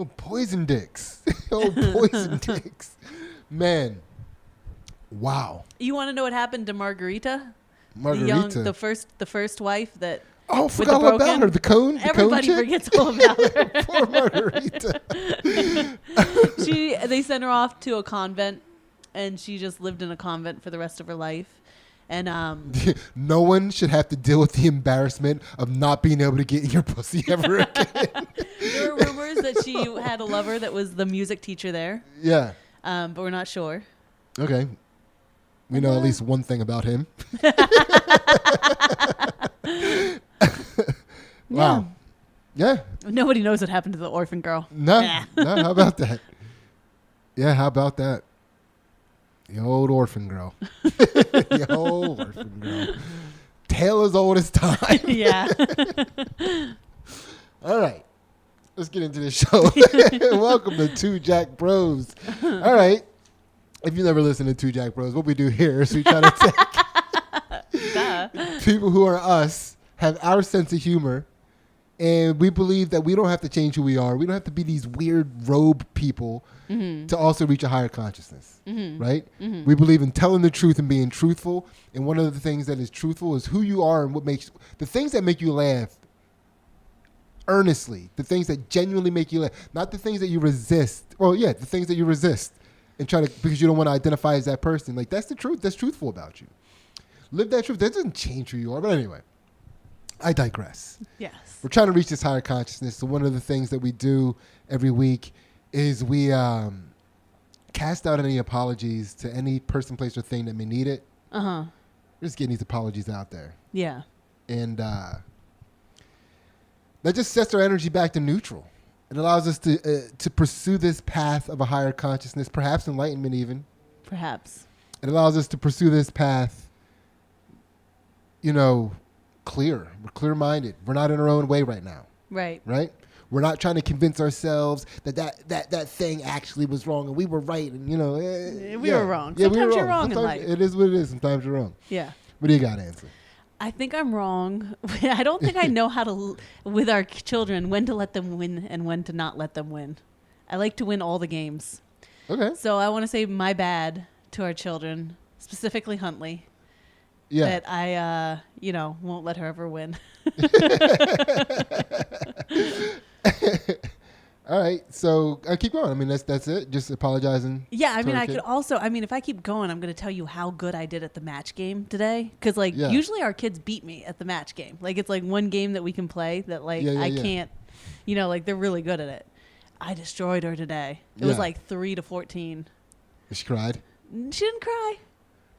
Oh, poison dicks. Yo, poison dicks. Man. Wow. You want to know what happened to Margarita? Margarita. The first wife that. Oh, with forgot the all about broken- her. The cone. Everybody chick? forgets all about her. Poor Margarita. They sent her off to a convent, and she just lived in a convent for the rest of her life. And No one should have to deal with the embarrassment of not being able to get in your pussy ever again. there were rumors that she had a lover that was the music teacher there, Yeah. but we're not sure. Okay. We know at least one thing about him. Wow. Yeah. Nobody knows what happened to the orphan girl. No. Nah. No. How about that? Yeah. How about that? The old orphan girl. The old orphan girl. Tale as old as time. Yeah. All right. Let's get into the show. Welcome to Two Jack Bros. All right. If you've never listened to Two Jack Bros, what we do here is we try to take people who are us, have our sense of humor, and we believe that we don't have to change who we are. We don't have to be these weird robe people to also reach a higher consciousness, right? We believe in telling the truth and being truthful. And one of the things that is truthful is who you are and what makes the things that make you laugh earnestly, the things that genuinely make you laugh, not the things that you resist. Well, yeah, the things that you resist and try to, because you don't want to identify as that person. Like, that's the truth. That's truthful about you. Live that truth. That doesn't change who you are. But anyway, I digress. Yes. We're trying to reach this higher consciousness. So one of the things that we do every week is we cast out any apologies to any person, place, or thing that may need it. Uh-huh. We're just getting these apologies out there. Yeah. And that just sets our energy back to neutral. It allows us to pursue this path of a higher consciousness, perhaps enlightenment even. Perhaps. It allows us to pursue this path, clear. We're clear-minded. We're not in our own way right now. Right. Right? We're not trying to convince ourselves that thing actually was wrong and we were right. And, We were wrong. Yeah, Sometimes we were you're wrong in Sometimes life. it is what it is. Sometimes you're wrong. Yeah. What do you got, Ansel? I think I'm wrong. I don't think I know how to, with our children, when to let them win and when to not let them win. I like to win all the games. Okay. So I want to say my bad to our children, specifically Huntley. Yeah. That I, won't let her ever win. All right. So keep going. I mean, that's it. Just apologizing. Yeah, I to mean, our I kid. could also, if I keep going, I'm going to tell you how good I did at the match game today. Because, Yeah. usually our kids beat me at the match game. Like, it's, one game that we can play that, I can't, they're really good at it. I destroyed her today. It was, 3-14. She cried. She didn't cry.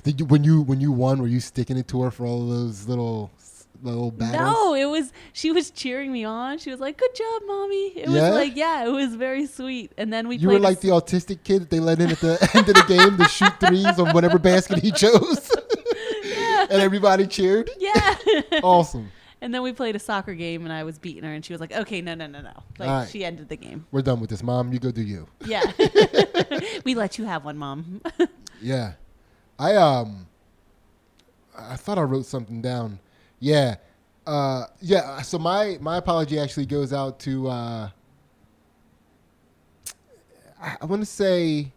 Did you, when you won, were you sticking it to her for all of those little battles? No, she was cheering me on. She was like, "Good job, mommy." It Yeah? was it was very sweet. And then we You played were like the autistic kid that they let in at the end of the game to shoot threes on whatever basket he chose. Yeah. And everybody cheered. Yeah. Awesome. And then we played a soccer game, and I was beating her, and she was like, "Okay, no." Like, All right. she ended the game. We're done with this, Mom. You go do you. Yeah. We let you have one, Mom. Yeah. I thought I wrote something down. Yeah. So my apology actually goes out to I want to say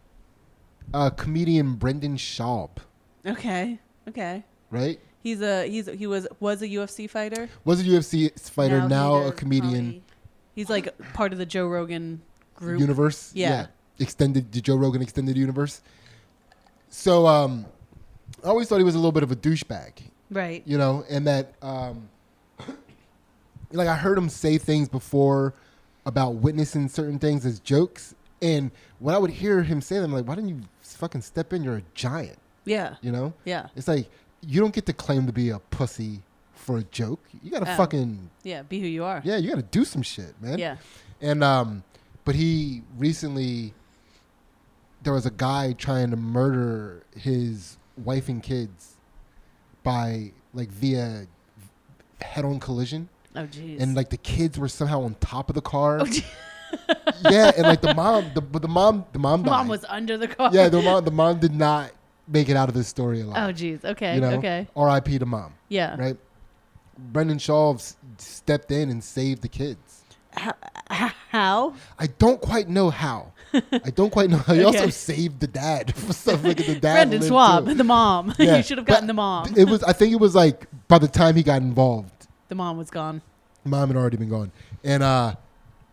comedian Brendan Schaub. Okay. Right? He was a UFC fighter. Was a UFC fighter, now he a does comedian. comedy. He's part of the Joe Rogan group. Universe. Yeah. The Joe Rogan extended universe. So I always thought he was a little bit of a douchebag. Right. And that I heard him say things before about witnessing certain things as jokes, and when I would hear him say them, I'm like, why didn't you fucking step in? You're a giant. Yeah. Yeah. It's like you don't get to claim to be a pussy for a joke. You gotta fucking be who you are. Yeah, you gotta do some shit, man. Yeah. And but he recently, there was a guy trying to murder his wife and kids by via head-on collision. Oh, jeez. And the kids were somehow on top of the car. Oh, Yeah, and the mom died. Mom was under the car. Yeah, the mom did not make it out of this story alive. Oh, jeez. Okay. Okay. R.I.P. to mom. Yeah. Right. Brendan Schaub stepped in and saved the kids. How? I don't quite know how. I don't quite know. He also Okay. saved the dad for stuff like the dad. Brendan lived Schwab, too. the mom. Yeah, You should have gotten but the mom. It was. I think it was like by the time he got involved, The mom was gone. mom had already been gone, and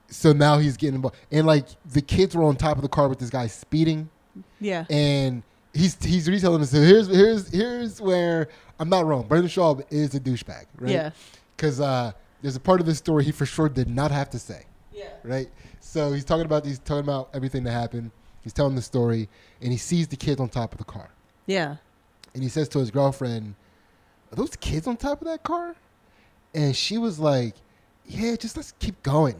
so now he's getting involved. And like the kids were on top of the car with this guy speeding, Yeah. and he's retelling this. So here's where I'm not wrong. Brendan Schaub is a douchebag, right? Yeah. Because there's a part of this story he for sure did not have to say. Yeah. Right? So he's talking about everything that happened. He's telling the story, and he sees the kids on top of the car. Yeah. And he says to his girlfriend, "Are those kids on top of that car?" And she was like, "Yeah, just let's keep going."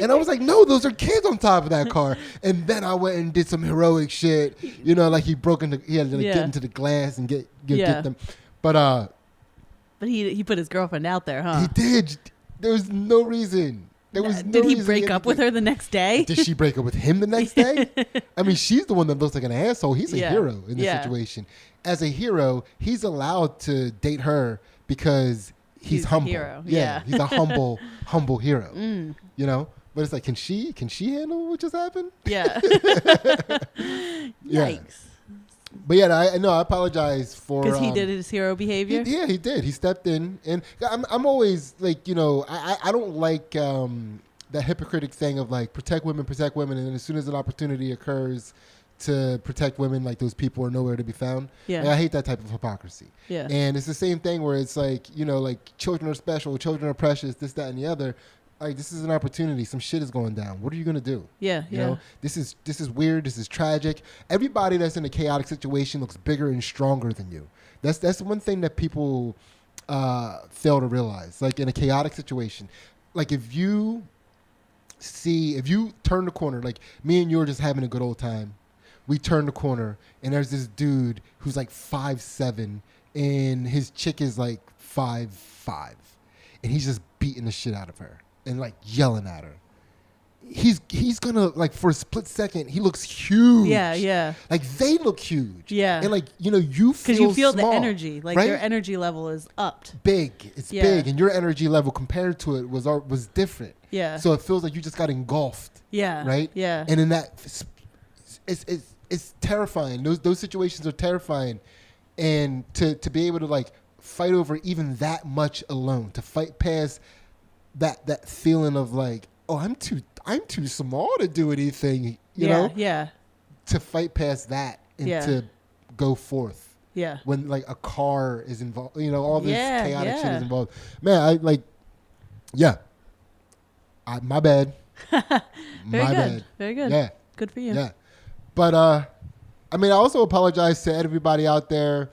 And I was like, "No, those are kids on top of that car." And then I went and did some heroic shit. You know, like he had to like, get into the glass and get them. But he put his girlfriend out there, huh? he did. There was no reason. Did he break up with her the next day? Did she break up with him the next day? I mean, she's the one that looks like an asshole. He's a hero in this situation. As a hero, he's allowed to date her because he's humble. A hero. Yeah, he's a humble hero. Mm. You know, but it's like, can she handle what just happened? Yeah. Yeah. Yikes. But yeah, I apologize for Because he did his hero behavior. He did. He stepped in, and I'm always like, you know, I don't like that hypocritic thing of like protect women, and then as soon as an opportunity occurs to protect women, like those people are nowhere to be found. Yeah. Like, I hate that type of hypocrisy. Yeah. And it's the same thing where it's like, you know, like children are special, children are precious, this, that, and the other. Like, this is an opportunity. Some shit is going down. What are you gonna do? Yeah. You know, this is weird. This is tragic. Everybody that's in a chaotic situation looks bigger and stronger than you. That's one thing that people fail to realize. Like in a chaotic situation, like if you turn the corner, like me and you are just having a good old time. We turn the corner and there's this dude who's like 5'7", and his chick is like 5'5", and he's just beating the shit out of her and like yelling at her. He's gonna, like, for a split second, he looks huge. Yeah. Like they look huge. Yeah. And like, you know, you Because you feel small, the energy, like right? their energy level is upped. Big. It's Yeah. big, and your energy level compared to it was different. Yeah. So it feels like you just got engulfed. Yeah. Right. Yeah. And in that, it's terrifying. Those situations are terrifying, and to be able to like fight over even that much alone, to fight past that feeling of like, oh, I'm too small to do anything, you know? Yeah. To fight past that and to go forth. Yeah. When like a car is involved, you know, all this chaotic shit yeah. is involved. Man, my bad. Very My good. bad. Very good. Yeah. Good for you. Yeah. But I mean, I also apologize to everybody out there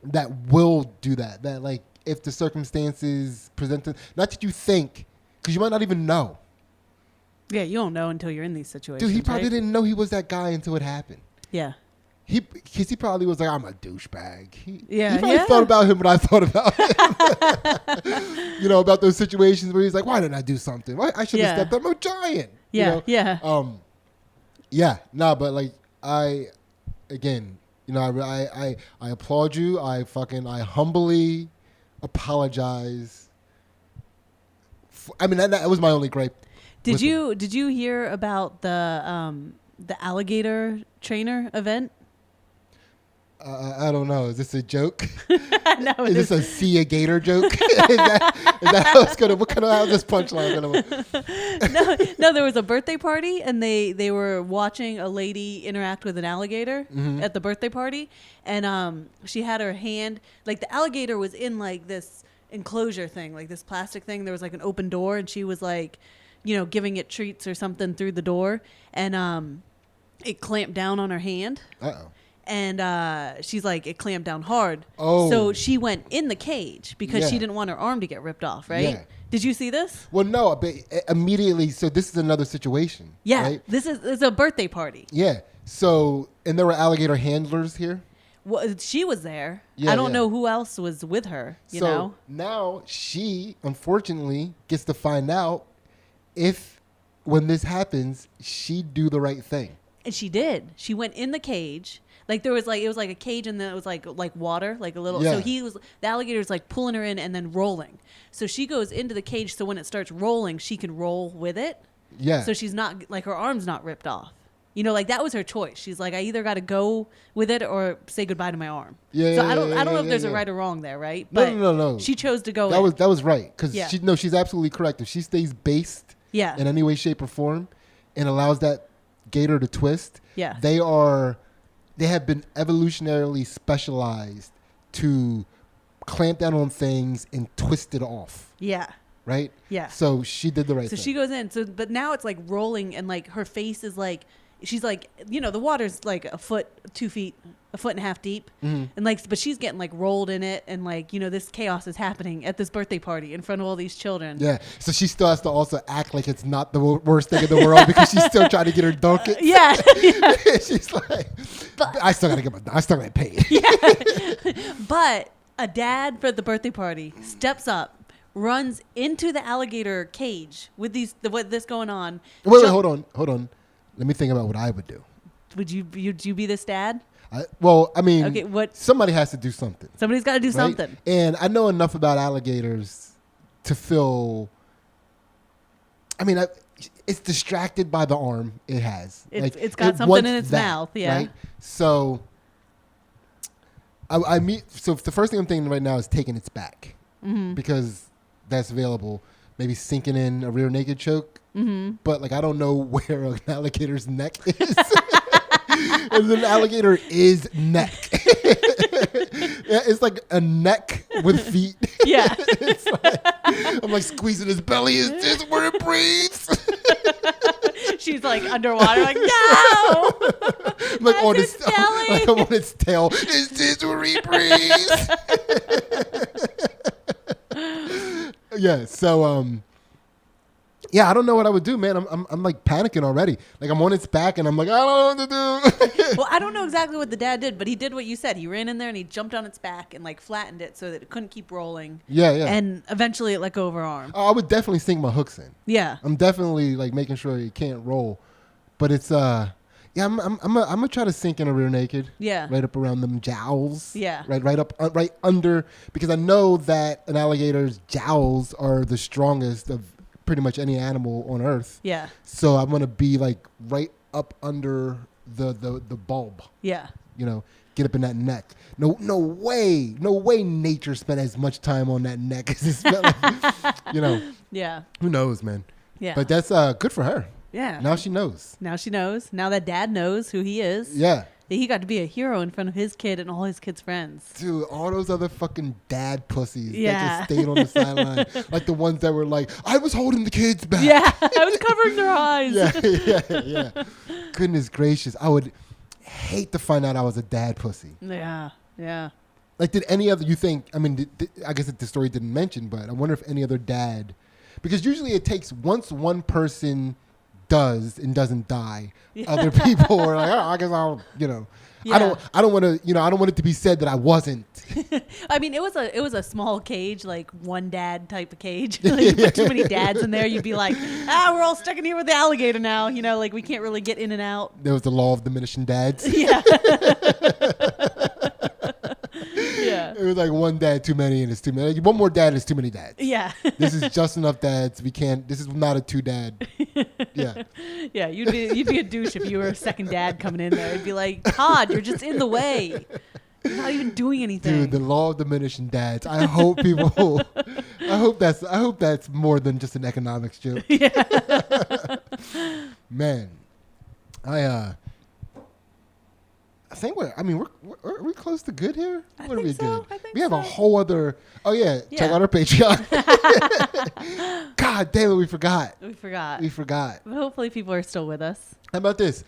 that will do that. That like, if the circumstances present, not that you think, because you might not even know. Yeah, you don't know until you're in these situations. Dude, he probably right? didn't know he was that guy until it happened. Yeah. Because he probably was like, I'm a douchebag. He Yeah, probably yeah. thought about him what I thought about him. You know, about those situations where he's like, why didn't I do something? Why I should have Yeah. stepped up. I'm a giant. Yeah. You know? Yeah. But like again, you know, I applaud you. I humbly apologize. I mean, that was my only gripe. Did you hear about the alligator trainer event? I don't know. Is this a joke? No, Is this a see a gator joke? is that how it's gonna? How's this punchline gonna? no, there was a birthday party, and they were watching a lady interact with an alligator at the birthday party, and she had her hand, like the alligator was in like this enclosure thing, like this plastic thing. There was like an open door, and she was like, you know, giving it treats or something through the door, and it clamped down on her hand. Uh-oh. And she's like, it clamped down hard. Oh. So she went in the cage because she Yeah. didn't want her arm to get ripped off, right? Yeah. Did you see this? Well, no, but immediately. So this is another situation. Yeah. Right? It's a birthday party. Yeah. So, and there were alligator handlers here. Well, she was there. Yeah, I don't yeah. know who else was with her, you so know? now she, unfortunately, gets to find out if, when this happens, she do the right thing. And she did. She went in the cage. Like it was like a cage, and then it was like water, like a little. Yeah. So the alligator's like pulling her in and then rolling. So she goes into the cage. So when it starts rolling, she can roll with it. Yeah. So she's not like her arm's not ripped off. You know, like that was her choice. She's like, I either got to go with it or say goodbye to my arm. Yeah. So yeah, I don't know if yeah, there's yeah. a right or wrong there, right? No. She chose to go. That was right because Yeah. she's absolutely correct. If she stays based Yeah. in any way, shape, or form, and allows that gator to twist, Yeah. they have been evolutionarily specialized to clamp down on things and twist it off. Yeah. Right? Yeah. So she did the right So thing. she goes in. So, but now it's like rolling, and like her face is like, she's like, you know, the water's like a foot, 2 feet, a foot and a half deep, and like, but she's getting like rolled in it, and like, you know, this chaos is happening at this birthday party in front of all these children. Yeah. So she still has to also act like it's not the worst thing in the world because she's still trying to get her dunkets. Yeah. She's like, I still gotta pay. But a dad for the birthday party steps up, runs into the alligator cage with this going on. Wait, hold on. Let me think about what I would do. Would you be this dad? Okay, somebody has to do something. Somebody's got to do right? something. And I know enough about alligators to feel. It's distracted by the arm it has. It's got something wants in its that, mouth. Yeah. Right? So, So the first thing I'm thinking right now is taking its back because that's available. Maybe sinking in a rear naked choke. But like I don't know where an alligator's neck is. And an alligator is neck. It's like a neck with feet. Yeah. I'm like squeezing his belly. Is this where it breathes? She's like underwater, like no. I'm like on That's its belly. like I'm on its tail. Is this where he breathes? Yeah. So yeah, I don't know what I would do, man. I'm like panicking already. Like I'm on its back and I'm like, I don't know what to do. Well, I don't know exactly what the dad did, but he did what you said. He ran in there and he jumped on its back and like flattened it so that it couldn't keep rolling. Yeah. And eventually it let go of her arm. I would definitely sink my hooks in. Yeah. I'm definitely like making sure it can't roll. But it's I'm gonna try to sink in a rear naked. Yeah. Right up around them jowls. Yeah. Right under, because I know that an alligator's jowls are the strongest of pretty much any animal on earth. Yeah. So I'm gonna be like right up under the bulb. Yeah. You know, get up in that neck. No way nature spent as much time on that neck as it spent. Like, you know. Yeah. Who knows, man? Yeah. But that's good for her. Yeah. Now she knows. Now she knows. Now that dad knows who he is. Yeah. He got to be a hero in front of his kid and all his kids' friends. Dude, all those other fucking dad pussies that Yeah. just stayed on the sideline. Like the ones that were like, I was holding the kids back. Yeah. I was covering their eyes. Yeah. Goodness gracious. I would hate to find out I was a dad pussy. Yeah. Yeah. Like, did any other, you think, I mean, I guess the story didn't mention, but I wonder if any other dad, because usually it takes once one person does and doesn't die, other people are like, oh, I guess I'll, you know, Yeah. I don't want to, you know, I don't want it to be said that I wasn't. I mean, it was a small cage, like one dad type of cage. Like, you put too many dads in there, you'd be like, we're all stuck in here with the alligator now. You know, like we can't really get in and out. There was the law of diminishing dads. Yeah. Yeah. It was like one dad too many and it's too many. One more dad is too many dads. Yeah. This is just enough dads. This is not a two dad. Yeah. Yeah, you'd be a douche if you were a second dad coming in there. It'd be like, Todd, you're just in the way. You're not even doing anything. Dude, the law of diminishing dads. I hope people I hope that's more than just an economics joke. Yeah. Man. I think are we close to good here? I What are think we so. good? I think We have a so. whole other. Oh yeah, check Yeah. out our Patreon. God damn it, we forgot. We forgot. But But hopefully people are still with us. how about this?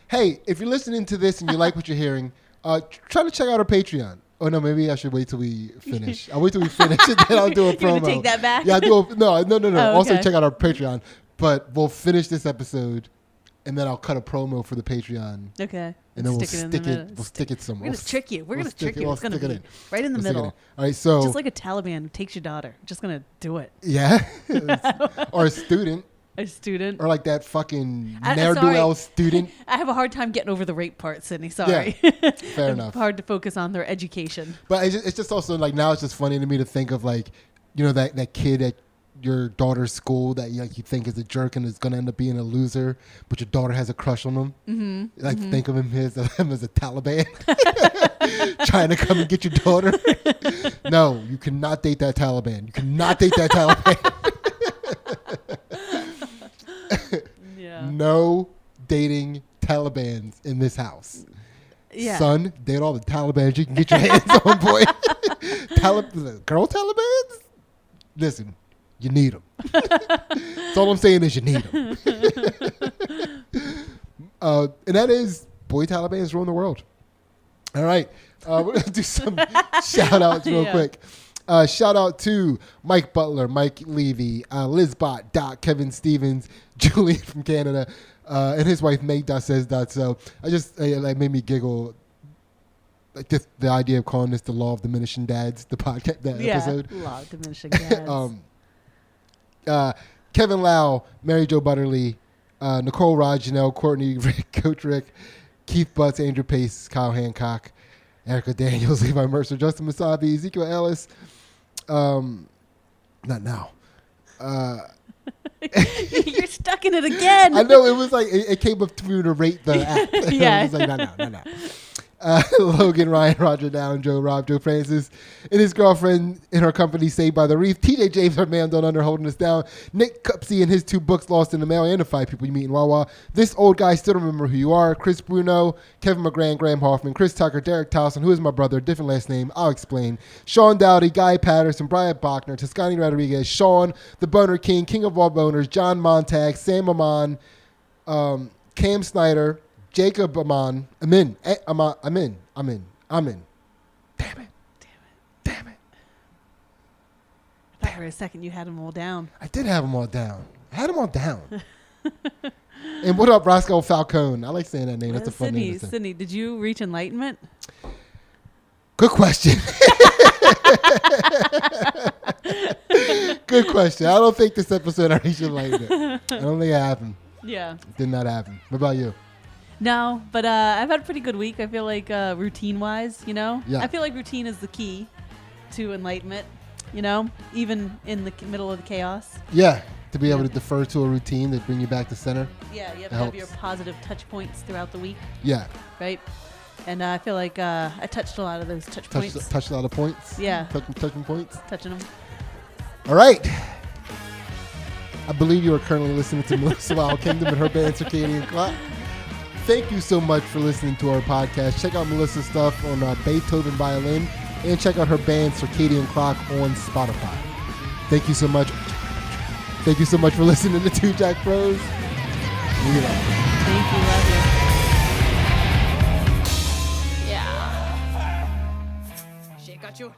Hey, if you're listening to this and you like what you're hearing, try to check out our Patreon. Oh no, maybe I should wait till we finish. I'll wait till we finish and then I'll do a You're promo. gonna take that back? Yeah, no. Oh, Also okay. check out our Patreon, but we'll finish this episode, and then I'll cut a promo for the Patreon. Okay. And then we'll stick it in the middle. We'll stick it somewhere. We're gonna trick you. We're we'll gonna stick trick it- you. we'll It's gonna stick it be in. right in the We'll stick it middle. in. All right, so Just like a Taliban who takes your daughter. Just gonna do it. yeah, or a student, A student. or like that fucking I- ne'er do well sorry. student. I have a hard time getting over the rape part, Sydney. Sorry. Fair enough. Hard to focus on their education. But it's just also like now it's just funny to me to think of like, you know, that kid that your daughter's school that you think is a jerk and is going to end up being a loser, but your daughter has a crush on him. Mm-hmm. Think of him as a Taliban trying to come and get your daughter. No, you cannot date that Taliban. You cannot date that Taliban. Yeah. No dating Talibans in this house. Yeah. Son, date all the Talibans you can get your hands on, boy. Girl Talibans? Listen, you need them. That's all I'm saying is you need them. And that is Boy Talibans Ruin the World. All right. We're going to do some shout-outs real quick. Shout out to Mike Butler, Mike Levy, Liz Bott, Doc, Kevin Stevens, Julian from Canada, and his wife Meg says that. So I just that made me giggle. Like just the idea of calling this the Law of Diminishing Dads, the podcast, episode. Law of Diminishing Dads. Kevin Lau, Mary Jo Butterly, Nicole Rod, Janelle, Courtney, Rick, Coach Rick, Keith Butts, Andrew Pace, Kyle Hancock, Erica Daniels, Levi Mercer, Justin Masabi, Ezekiel Ellis. Not now. You're stuck in it again. I know, it was like it came up to me to rate the app. Yeah. I was like, no. Logan, Ryan, Roger Down, Joe Rob, Joe Francis, and his girlfriend in her company, Saved by the Reef. TJ James, our man down under, holding us down. Nick Cupsey and his 2 books, Lost in the Mail, and the 5 people you meet in Wawa. This old guy still remember who you are. Chris Bruno, Kevin McGran, Graham Hoffman, Chris Tucker, Derek Towson, who is my brother, different last name, I'll explain. Sean Dowdy, Guy Patterson, Brian Bachner, Toscani Rodriguez, Sean, the Boner King, King of all boners, John Montag, Sam Amon, Cam Snyder, Jacob Amin. Damn it. I thought for a second you had them all down. I did have them all down. And what up, Roscoe Falcone? I like saying that name. That's a fun name. Sydney, did you reach enlightenment? Good question. Good question. I don't think this episode I reached enlightenment. I don't think it happened. Yeah. It did not happen. What about you? No, but I've had a pretty good week. I feel like routine-wise, Yeah. I feel like routine is the key to enlightenment, even in the middle of the chaos. Yeah, to be able to defer to a routine that bring you back to center. Yeah, you have to have your positive touch points throughout the week. Yeah. Right? And I feel like I touched a lot of those touch points. Touched a lot of points? Yeah. Touching points? Touching them. All right. I believe you are currently listening to Melissa Wild Kingdom and her band Circadian Clock. Thank you so much for listening to our podcast. Check out Melissa's stuff on Beethoven Violin and check out her band Circadian Clock on Spotify. Thank you so much. Thank you so much for listening to Two Jack Pros. We love you. Thank you. Love you. Yeah. Shake out your